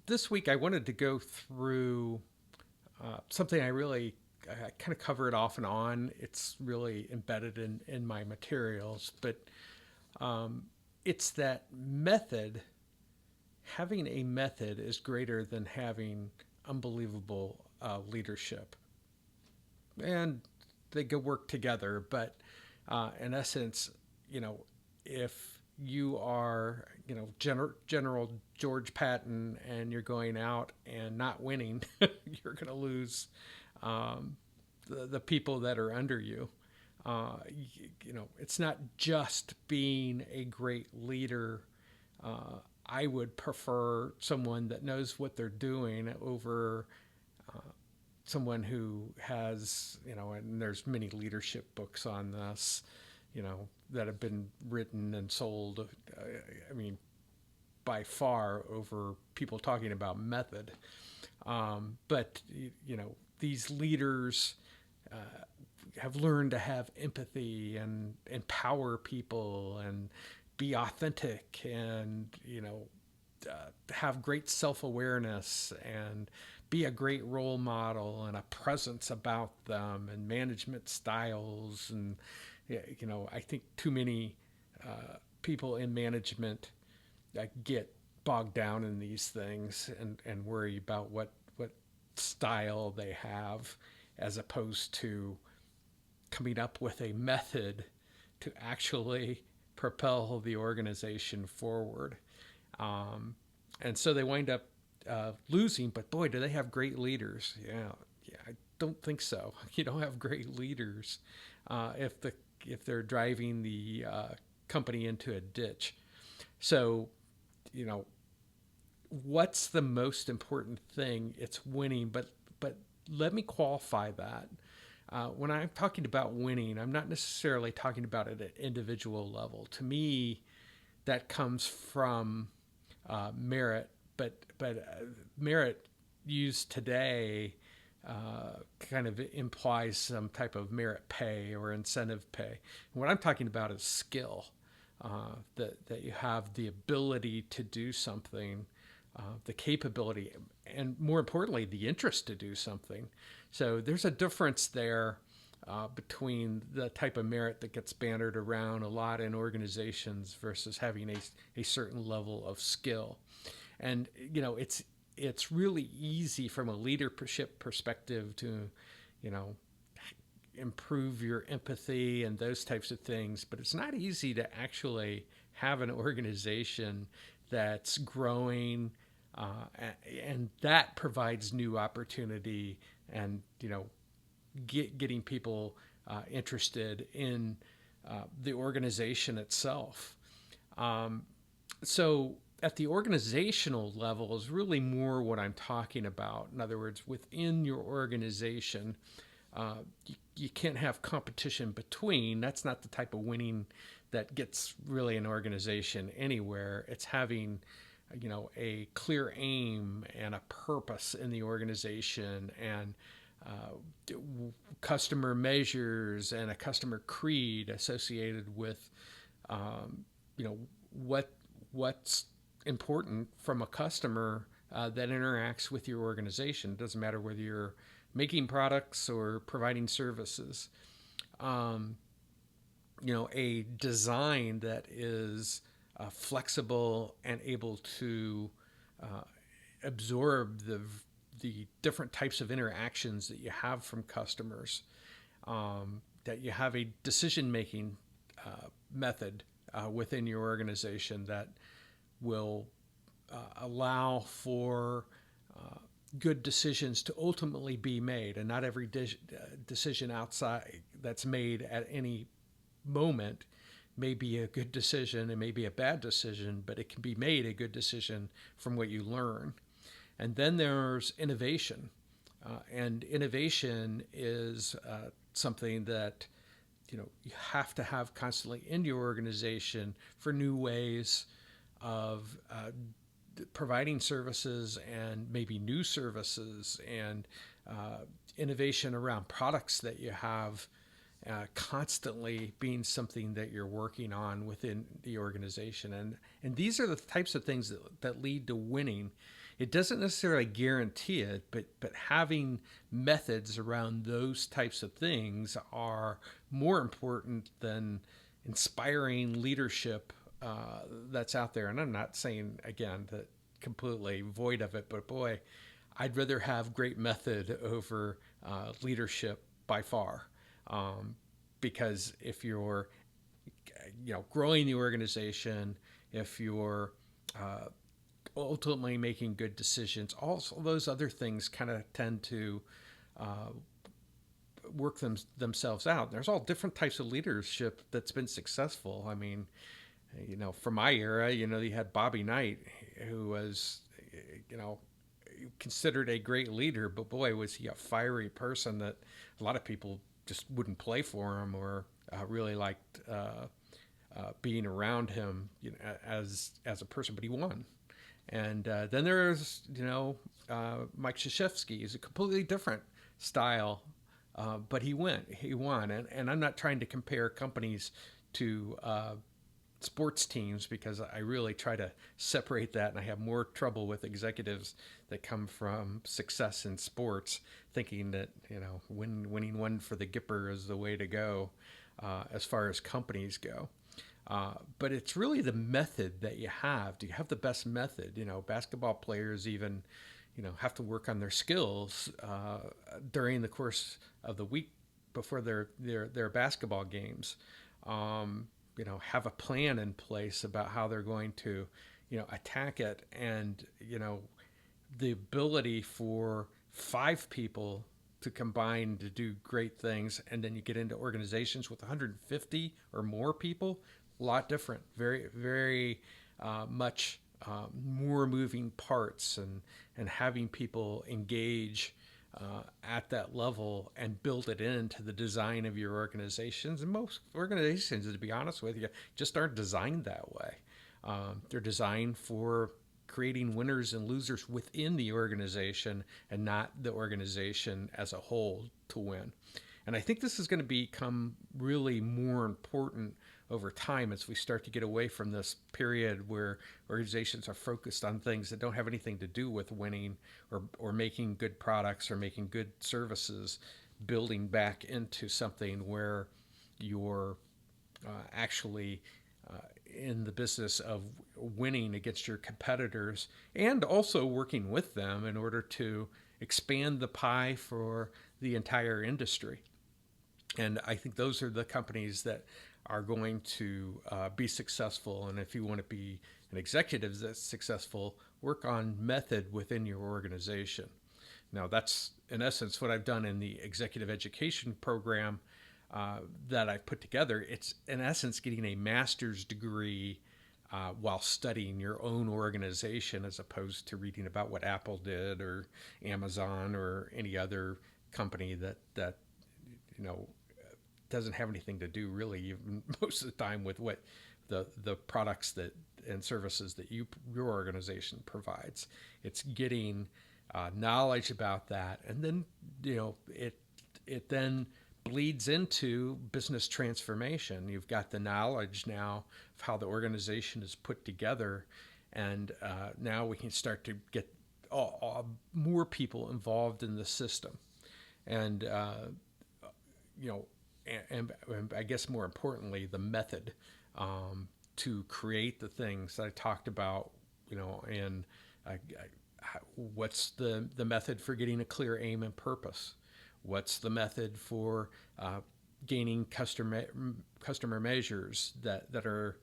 This week I wanted to go through something I kind of cover it off and on. It's really embedded in my materials, but it's that method. Having a method is greater than having unbelievable leadership. And they go work together, but in essence, you know, if you are, General George Patton and you're going out and not winning, you're going to lose the people that are under you. It's not just being a great leader. I would prefer someone that knows what they're doing over someone who has, and there's many leadership books on this, that have been written and sold. I mean, by far over people talking about method. But these leaders have learned to have empathy and empower people and be authentic and have great self-awareness and be a great role model and a presence about them and management styles. And I think too many people in management get bogged down in these things and worry about what style they have, as opposed to coming up with a method to actually propel the organization forward. And so they wind up losing, but boy, do they have great leaders. Yeah, I don't think so. You don't have great leaders if they're driving the company into a ditch. So, you know, what's the most important thing? It's winning, but let me qualify that. When I'm talking about winning, I'm not necessarily talking about it at individual level. To me, that comes from merit, but merit used today kind of implies some type of merit pay or incentive pay. And what I'm talking about is skill. That you have the ability to do something, the capability, and more importantly, the interest to do something. So there's a difference there between the type of merit that gets bannered around a lot in organizations versus having a certain level of skill. And it's really easy from a leadership perspective to, you know, improve your empathy and those types of things, but it's not easy to actually have an organization that's growing, and that provides new opportunity and getting people interested in the organization itself. So at the organizational level is really more what I'm talking about. In other words, within your organization, you can't have competition between. That's not the type of winning that gets really an organization anywhere. It's having, a clear aim and a purpose in the organization, and customer measures and a customer creed associated with, what's important from a customer that interacts with your organization. It doesn't matter whether you're making products or providing services. A design that is flexible and able to absorb the different types of interactions that you have from customers. That you have a decision making method within your organization that will allow for good decisions to ultimately be made, and not every decision outside that's made at any moment may be a good decision. It may be a bad decision, but it can be made a good decision from what you learn. And then there's innovation, and innovation is something that you have to have constantly in your organization for new ways of providing services and maybe new services, and innovation around products that you have constantly being something that you're working on within the organization. And these are the types of things that lead to winning. it doesn't necessarily guarantee it, but having methods around those types of things are more important than inspiring leadership that's out there. And I'm not saying again that completely void of it, but boy, I'd rather have great method over leadership by far. Um, because if you're, growing the organization, if you're ultimately making good decisions, also those other things kind of tend to uh, work themselves out. There's all different types of leadership that's been successful. I mean, from my era, you had Bobby Knight, who was, you know, considered a great leader, but boy, was he a fiery person that a lot of people just wouldn't play for him or really liked being around him, as a person. But he won. And then there's, Mike Krzyzewski is a completely different style, but he won. And I'm not trying to compare companies to sports teams because I really try to separate that, and I have more trouble with executives that come from success in sports thinking that winning one for the Gipper is the way to go as far as companies go. But it's really the method that you have. Do you have the best method? Basketball players even, have to work on their skills during the course of the week before their basketball games. Have a plan in place about how they're going to, attack it, and the ability for 5 people to combine to do great things, and then you get into organizations with 150 or more people, a lot different, very, very much more moving parts, and having people engage at that level and build it into the design of your organizations. And most organizations, to be honest with you, just aren't designed that way. They're designed for creating winners and losers within the organization and not the organization as a whole to win. And I think this is going to become really more important over time as we start to get away from this period where organizations are focused on things that don't have anything to do with winning or making good products or making good services, building back into something where you're actually in the business of winning against your competitors and also working with them in order to expand the pie for the entire industry. And I think those are the companies that are going to be successful. And if you want to be an executive that's successful, work on method within your organization. Now, that's in essence what I've done in the executive education program that I've put together. It's in essence getting a master's degree while studying your own organization, as opposed to reading about what Apple did or Amazon or any other company that doesn't have anything to do really even most of the time with what the products that and services that your organization provides. It's getting knowledge about that, and then it then bleeds into business transformation. You've got the knowledge now of how the organization is put together, and now we can start to get more people involved in the system, and and I guess more importantly, the method to create the things that I talked about, and what's the method for getting a clear aim and purpose? What's the method for gaining customer measures that are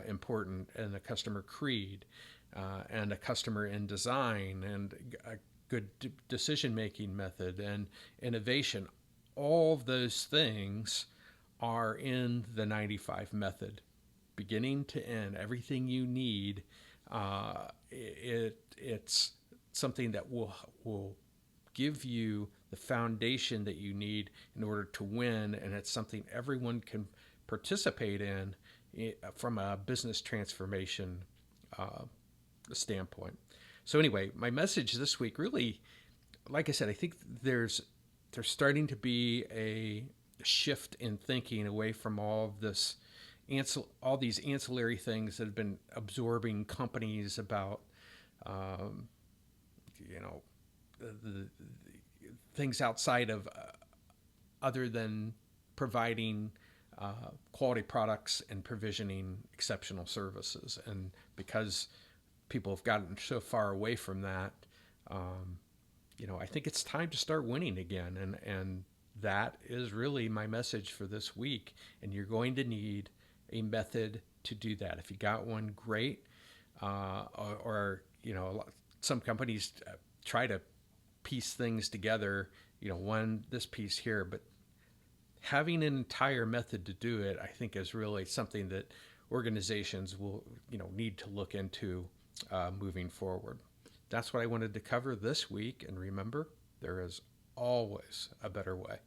important, and a customer creed, and a customer in design, and a good decision-making method, and innovation? All of those things are in the 95 method, beginning to end. Everything you need, it's something that will give you the foundation that you need in order to win, and it's something everyone can participate in from a business transformation standpoint. So anyway, my message this week really, like I said, I think there's starting to be a shift in thinking away from all these ancillary things that have been absorbing companies about the things outside of other than providing quality products and provisioning exceptional services. And because people have gotten so far away from that, I think it's time to start winning again. And that is really my message for this week. And you're going to need a method to do that. If you got one, great. Some companies try to piece things together, this piece here, but having an entire method to do it, I think, is really something that organizations will, need to look into moving forward. That's what I wanted to cover this week. And remember, there is always a better way.